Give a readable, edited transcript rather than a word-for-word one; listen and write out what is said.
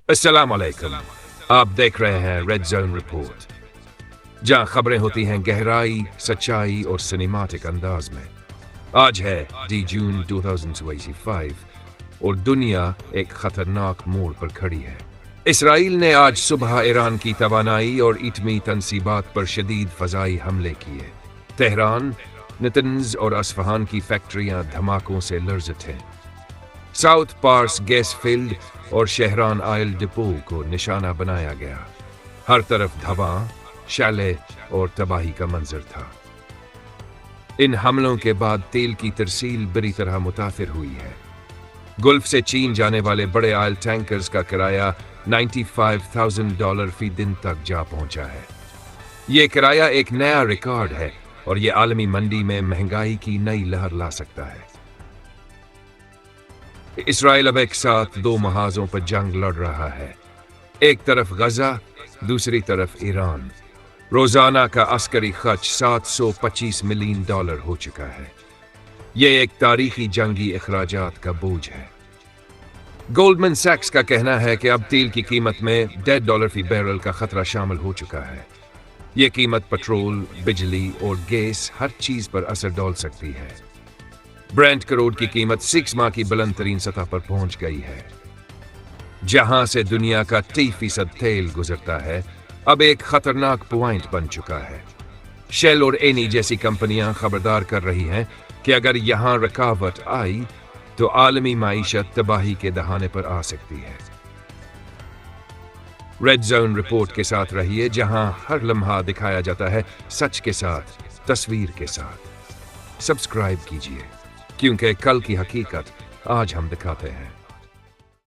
अस्सलाम वालेकुम। आप देख रहे हैं रेड जोन रिपोर्ट, जहां खबरें होती हैं गहराई, सच्चाई और सिनेमैटिक अंदाज में। आज है 10 जून 2025 और दुनिया एक खतरनाक मोड़ पर खड़ी है। इसराइल ने आज सुबह ईरान की तवानाई और एटमी तनसीबात पर शदीद फजाई हमले किए। तेहरान, नतन्ज और अस्फहान की फैक्ट्रियां धमाकों से लर्ज़त हैं। साउथ पार्स गैस फील्ड और शहरान ऑयल डिपो को निशाना बनाया गया। हर तरफ धवां, शैले और तबाही का मंजर था। इन हमलों के बाद तेल की तरसील बुरी तरह मुतासिर हुई है। गुल्फ से चीन जाने वाले बड़े ऑयल टैंकर्स का किराया $95,000 फी दिन तक जा पहुंचा है। ये किराया एक नया रिकॉर्ड है और ये आलमी मंडी में महंगाई की नई लहर ला सकता है। इसराइल अब एक साथ दो महाजों पर जंग लड़ रहा है। एक तरफ गजा, दूसरी तरफ ईरान। रोजाना का अस्करी खर्च $725 मिलियन हो चुका है। यह एक तारीखी जंगी अखराजात का बोझ है। गोल्डमैन सैक्स का कहना है कि अब तेल की कीमत में $1.5 फी बैरल का खतरा शामिल हो चुका है। यह कीमत पेट्रोल, बिजली और गैस हर चीज पर असर डाल सकती है। ब्रेंट क्रूड की कीमत 6 माह की बुलंद तरीन सतह पर पहुंच गई है। जहां से दुनिया का 30% तेल गुजरता है, अब एक खतरनाक पॉइंट बन चुका है। शेल और एनी जैसी कंपनियां खबरदार कर रही हैं कि अगर यहां रुकावट आई तो आलमी माईशत तबाही के दहाने पर आ सकती है। रेड जोन रिपोर्ट के साथ रहिए, जहां हर लम्हा दिखाया जाता है सच के साथ, तस्वीर के साथ। सब्सक्राइब कीजिए, क्योंकि कल की हकीकत आज हम दिखाते हैं।